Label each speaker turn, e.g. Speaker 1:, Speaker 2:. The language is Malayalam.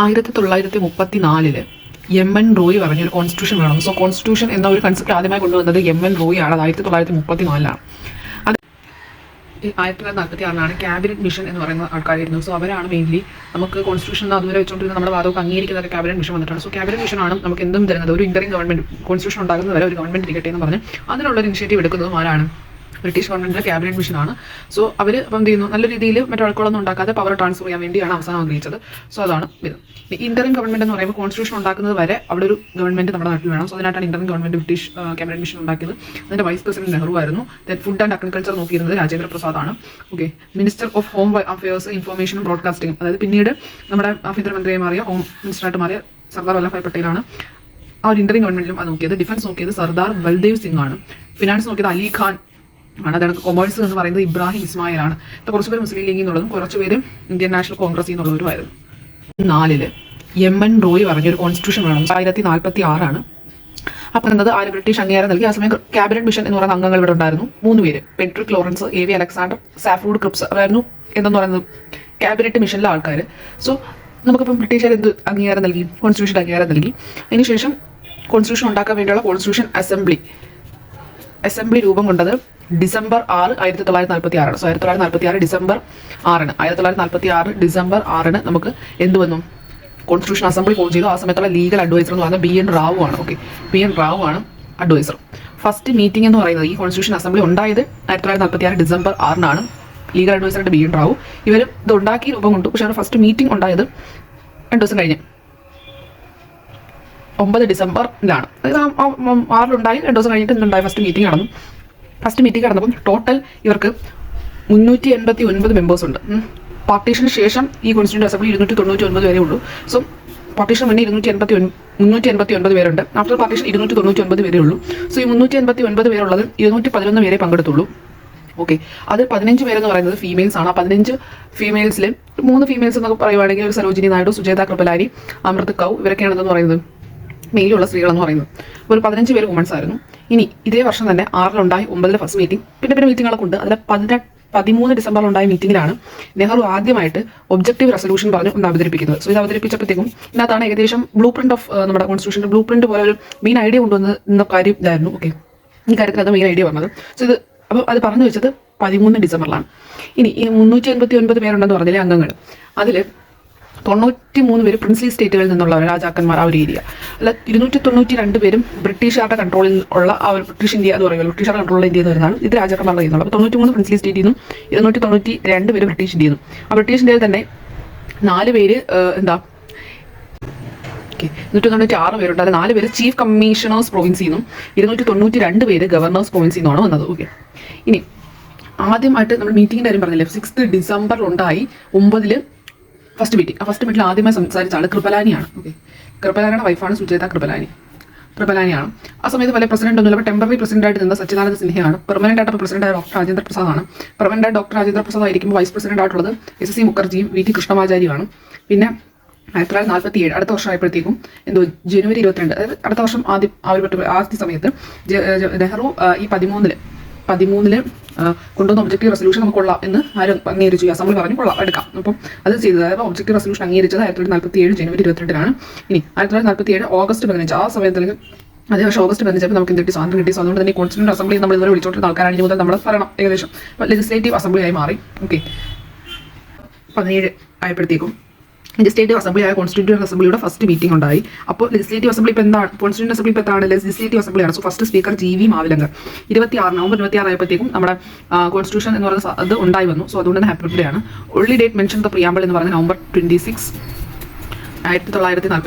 Speaker 1: 1934 എം.എൻ. റോയ് പറഞ്ഞൊരു കോൺസ്റ്റിറ്റ്യൂഷൻ വേണം. സോ കോൺസ്റ്റിറ്റ്യൂഷൻ എന്ന ഒരു കൺസെപ്റ്റ് ആദ്യമായി കൊണ്ടുവന്നത് എം.എൻ. റോയ് ആണ്. അത് 1934 അത് 1946 ക്യാബിനറ്റ് മിഷൻ എന്ന് പറയുന്ന ആൾക്കാരായിരുന്നു. സോ അവരാണ് മെയിൻലി നമുക്ക് കോൺസ്റ്റിറ്റ്യൂഷൻ അതുവരെ വെച്ചുകൊണ്ടിരുന്ന നമ്മുടെ വാദമൊക്കെ അംഗീകരിക്കുന്നതൊക്കെ ക്യാബിനറ്റ് മിഷൻ വന്നിട്ടാണ്. സോ ക്യാബിനറ്റ് മിഷനാണ് നമുക്ക് എന്തും തരുന്നത്. ഒരു ഇന്ററിം ഗവൺമെന്റ് കോൺസ്റ്റിറ്റ്യൂഷൻ ഉണ്ടാകുന്നത് വരെ ഒരു ഗവൺമെന്റ് ഇരിക്കട്ടെ എന്ന് പറഞ്ഞ് അതിനുള്ളൊരു ഇനിഷ്യേറ്റീവ് എടുക്കുന്നതും ആരാണ്? ബ്രിട്ടീഷ് ഗവൺമെന്റിന്റെ ക്യാബിനറ്റ് മിഷനാണ്. സോ അവർ അപ്പം എന്ത് ചെയ്യുന്നു, നല്ല രീതിയിൽ മറ്റൊരാൾക്കൊന്നും ഉണ്ടാക്കാതെ പവർ ട്രാൻസ്ഫർ ചെയ്യാൻ വേണ്ടിയാണ് അവസാനം ആഗ്രഹിച്ചത്. സോ അതാണ് ഇത്. ഇന്ററിം ഗവൺമെന്റ് എന്ന് പറയുമ്പോൾ കോൺസ്റ്റിറ്റ്യൂഷൻ ഉണ്ടാക്കുന്നത് വരെ അവിടെ ഒരു ഗവൺമെന്റ് നമ്മുടെ നാട്ടിൽ വേണം. സോ അതിനായിട്ടാണ് interim government British cabinet mission ഉണ്ടാക്കിയത്. അതിന്റെ വൈസ് പ്രസിഡന്റ് നെഹ്റു ആയിരുന്നു. ഫുഡ് ആൻഡ് അഗ്രികൾച്ചർ നോക്കിയിരുന്നത് രാജേന്ദ്ര പ്രസാദ് ആണ്. Okay, minister of home affairs, ഇൻഫർമേഷനും ബ്രോഡ്കാസ്റ്റിംഗ്, അതായത് പിന്നീട് നമ്മുടെ ആഭ്യന്തരമന്ത്രിയായി മാറിയ ഹോം മിനിസ്റ്ററായിട്ട് മാറിയ സർദാർ വല്ലഭായ് പട്ടേലാണ് ആ ഒരു ഇന്ററിം ഗവൺമെന്റിലും അത് നോക്കിയത്. ഡിഫൻസ് നോക്കിയത് സർദാർ ബൽദേവ് സിംഗ് ആണ്. ഫിനാൻസ് നോക്കിയത് അലി ഖാൻ ആണ്. അതാണ് കൊമേഴ്സ് എന്ന് പറയുന്നത് ഇബ്രാഹിം ഇസ്മായിൽ ആണ്. ഇപ്പോൾ കുറച്ചുപേര് മുസ്ലിം ലീഗിൽ നിന്നുള്ളതും കുറച്ചുപേര് ഇന്ത്യൻ നാഷണൽ കോൺഗ്രസിൽ നിന്നുള്ളവരുമായിരുന്നു. 4 എം.എൻ. റോയ് പറഞ്ഞൊരു കോൺസ്റ്റിറ്റ്യൂഷൻ വേണം. 1946 അപ്പം എന്നത് ആര് ബ്രിട്ടീഷ് അംഗീകാരം നൽകി. ആ സമയം ക്യാബിനറ്റ് മിഷൻ എന്ന് പറയുന്ന അംഗങ്ങൾ ഇവിടെ ഉണ്ടായിരുന്നു. 3 പേര്, Patrick Lawrence, A.V. Alexander, Stafford Cripps അവരായിരുന്നു എന്തെന്ന് പറയുന്നത് ക്യാബിനറ്റ് മിഷനിലെ ആൾക്കാർ. സോ നമുക്കിപ്പം ബ്രിട്ടീഷുകാർ എന്ത് അംഗീകാരം നൽകി? കോൺസ്റ്റിറ്റ്യൂഷൻ അംഗീകാരം നൽകി. അതിനുശേഷം കോൺസ്റ്റിറ്റ്യൂഷൻ ഉണ്ടാക്കാൻ വേണ്ടിയുള്ള കോൺസ്റ്റിറ്റ്യൂഷൻ അസംബ്ലി രൂപം കൊണ്ടത് ഡിസംബർ 6, 1946. സോ 1946 ഡിസംബർ 6 1946 ഡിസംബർ 6 നമുക്ക് എന്ത് വന്നു? കോൺസ്റ്റിറ്റ്യൂഷൻ അസംബ്ലി ഫോം ചെയ്തു. ആ സമയത്തുള്ള ലീഗൽ അഡ്വൈസർ എന്ന് പറയുന്നത് B.N. റാവു ആണ്. Okay, B.N. റാവു ആണ് അഡ്വൈസർ. ഫസ്റ്റ് മീറ്റിംഗ് എന്ന് പറയുന്നത് ഈ കോൺസ്റ്റിറ്റ്യൂഷൻ അസംബ്ലി ഉണ്ടായത് 1946 ഡിസംബർ 6 ലീഗൽ അഡ്വൈസറായിട്ട് B.N. റാവു. ഇവർ ഇത് ഉണ്ടാക്കി രൂപം കൊണ്ടു. പക്ഷേ ഫസ്റ്റ് മീറ്റിംഗ് ഉണ്ടായത് 2 ദിവസം കഴിഞ്ഞ് 9 ഡിസംബറിലാണ്. അതായത് 6 2 ദിവസം കഴിഞ്ഞിട്ട് ഇന്നുണ്ടായി ഫസ്റ്റ് മീറ്റിംഗ് നടന്നു. ഫസ്റ്റ് മീറ്റിംഗ് നടന്നപ്പം ടോട്ടൽ ഇവർക്ക് 389 മെമ്പേഴ്സ് ഉണ്ട്. പാർട്ടീഷന് ശേഷം ഈ കോൺസ്റ്റിറ്റ്യൂന്റ് അസംബ്ലി 299 വരെ ഉള്ളൂ. സോ പാർട്ടീഷൻ മുന്നേ 389 പേരുണ്ട്. ആഫ്റ്റർ പാർട്ടീഷൻ 299 വരെ ഉള്ളൂ. സോ ഈ 389 പേരുള്ളത് 211 പേരെ പങ്കെടുത്തുള്ളൂ. ഓക്കെ, അത് 15 പേരെന്ന് പറയുന്നത് ഫീമെയിൽസ് ആണ്. 15 ഫീമെയിൽസിൽ 3 ഫീമെയിൽസ് എന്നൊക്കെ പറയുവാണെങ്കിൽ ഒരു സരോജിനി നായിഡു, സുജേത കൃപലാനി, അമൃത് കൗർ ഇവരൊക്കെയാണെന്ന് പറയുന്നത് മെയിലുള്ള സ്ത്രീകളെന്ന് പറയുന്നത്. അപ്പോൾ ഒരു 15 പേര് വുമൻസ് ആയിരുന്നു. ഇനി ഇതേ വർഷം തന്നെ 6 9 ഫസ്റ്റ് മീറ്റിംഗ്, പിന്നെ മീറ്റിങ്ങുകളൊക്കെ ഉണ്ട്. അതിൽ 13 ഡിസംബറിലുണ്ടായ മീറ്റിംഗിലാണ് നെഹ്റു ആദ്യമായിട്ട് ഒബ്ജക്റ്റീവ് റെസൊല്യൂഷൻ പറഞ്ഞ് ഒന്ന് അവതരിപ്പിക്കുന്നത്. സോ ഇത് അവതരിപ്പിച്ചപ്പോഴത്തേക്കും ഇതിനകത്താണ് ഏകദേശം ബ്ലൂ പ്രിന്റ് ഓഫ് നമ്മുടെ കോൺസ്റ്റിറ്റ്യൂഷൻ്റെ ബ്ലൂ പ്രിന്റ് പോലെ ഒരു മെയിൻ ഐഡിയ കൊണ്ടുവന്ന കാര്യം ഇതായിരുന്നു. ഓക്കെ, ഈ കാര്യത്തിൽ അത് മെയിൻ ഐഡിയ വന്നത്. സോ ഇത് അപ്പോൾ അത് പറഞ്ഞു വെച്ചത് 13 ഡിസംബറിലാണ്. ഇനി ഈ 389 പേരുണ്ടെന്ന് പറഞ്ഞില്ലേ അംഗങ്ങൾ, അതിൽ 93 പേര് പ്രിൻസ്ലി സ്റ്റേറ്റുകളിൽ നിന്നുള്ള രാജാക്കന്മാർ, ആ ഒരു ഏരിയ. അല്ല, 292 പേരും ബ്രിട്ടീഷുകാരുടെ കൺട്രോളിൽ ഉള്ള ആ ഒരു ബ്രിട്ടീഷ് ഇന്ത്യ എന്ന് പറയുമ്പോൾ ബ്രിട്ടീഷുകാരുടെ കൺട്രോളിൽ ഇന്ത്യ എന്ന് പറയുന്നതാണ്. ഇത് രാജാക്കന്മാരുടെ ചെയ്യുന്നുള്ളൂ. അപ്പോൾ 93 പ്രിൻസ്ലി സ്റ്റേറ്റിൽ നിന്നും 292 പേര് ബ്രിട്ടീഷ് ഇന്ത്യയിൽ നിന്നും. ആ ബ്രിട്ടീഷ് ഇന്ത്യയിൽ തന്നെ 4 പേര് 296 പേരുണ്ട്. അതിൽ 4 പേര് ചീഫ് കമ്മീഷണേഴ്സ് പ്രൊവിൻസിൽ നിന്നും 292 പേര് ഗവർണേഴ്സ് പ്രൊവിൻസിൽ നിന്നാണ് വന്നത്. ഓക്കെ, ഇനി ആദ്യമായിട്ട് നമ്മൾ മീറ്റിങ്ങിൻ്റെ കാര്യം പറഞ്ഞില്ലേ, 6 ഡിസംബറിലുണ്ടായി. 9 ഫസ്റ്റ് മീറ്റിംഗ്. ആ ഫസ്റ്റ് മീറ്റിംഗ് ആദ്യമായി സംസാരിച്ച ആൾ കൃപലാനിയാണ്. ഓക്കെ, കൃപലാനിയുടെ വൈഫാണ് സുജേത കൃപലാനിയാണ്. ആ സമയത്ത് വലിയ പ്രസിഡന്റ് ഒന്നുമില്ല. ടെമ്പററി പ്രസിഡന്റായിട്ട് നിന്ന സച്ചിദാനന്ദ സിൻഹയാണ്. പെർമനന്റ് ആയിട്ട് പ്രസിഡന്റായ ഡോക്ടർ രാജേന്ദ്ര പ്രസാദാണ്. പെർമനന്റ് ആയിട്ട് ഡോക്ടർ രാജേന്ദ്ര പ്രസാദ് ആയിരിക്കുമ്പോൾ വൈസ് പ്രസിഡന്റ് ആയിട്ടുള്ളത് S.C. മുഖർജിയും V.T. കൃഷ്ണമാചാരിയുമാണ്. പിന്നെ 1947 അടുത്ത വർഷം ആയപ്പോഴത്തേക്കും ജനുവരി 22, അതായത് അടുത്ത വർഷം ആദ്യ സമയത്ത് നെഹ്റു ഈ 13 കൊണ്ടുവന്ന ഒബ്ജക്റ്റീവ് റെസൊല്യൂഷൻ നമുക്ക് കൊള്ളാം എന്ന് ആരും അംഗീകരിച്ചു. അസംബ്ലി പറഞ്ഞു കൊള്ളാം എടുക്കാം. അപ്പം അത് ചെയ്തത്, അതായത് ഒബ്ജക്റ്റീവ് റെസൊല്യൂഷൻ അംഗീകരിച്ചത് 1947 ജനുവരി 22 ഇനി 1947 ഓഗസ്റ്റ് 15 ആ സമയത്തിൽ അതേ വർഷം ഓഗസ്റ്റ് 15 നമുക്ക് എന്ത് കിട്ടി? സ്വാതന്ത്ര്യം കിട്ടി. അതുകൊണ്ട് തന്നെ കോൺസ്റ്റിറ്റ്യൂന്റ് അസംബ്ലി നമ്മൾ ഇതുവരെ വിളിച്ചോണ്ടിരുന്ന ആൾക്കാരാണ് മുതൽ നമ്മുടെ ഭരണം ഏകദേശം ലെജിസ്ലേറ്റീവ് അസംബ്ലിയായി മാറി. ഓക്കെ, 17 ആയപ്പോഴത്തേക്കും ലെജിസ്ലേറ്റീവ് അസംബ്ലി ആയ കോൺസ്റ്റിറ്റ്യൂന്റ് അസംബ്ലിയുടെ ഫസ്റ്റ് മീറ്റിംഗ് ഉണ്ടായി. അപ്പോൾ ലെജിസ്ലേറ്റീവ് അസംബ്ലി ഇപ്പോൾ എന്താണ്? കോൺസ്റ്റിറ്റ്യൂന്റ് അസംബ്ലി ഇപ്പോൾ എന്താണ്? ലെജിസ്ലേറ്റീവ് അസംബ്ലിയാണ്. So first speaker G.V. Mavalankar. November 26 ആയപ്പോഴത്തേക്കും നമ്മുടെ കോൺസ്റ്റിറ്റ്യൂഷൻ എന്ന് പറയുന്ന അത് ഉണ്ടായി വന്നു. സോ അതുകൊണ്ട് തന്നെ ഹാപ്പി ബർത്ത്ഡേ ആണ്. Only date mention the preamble എന്ന് പറഞ്ഞ നവംബർ 26, 1940.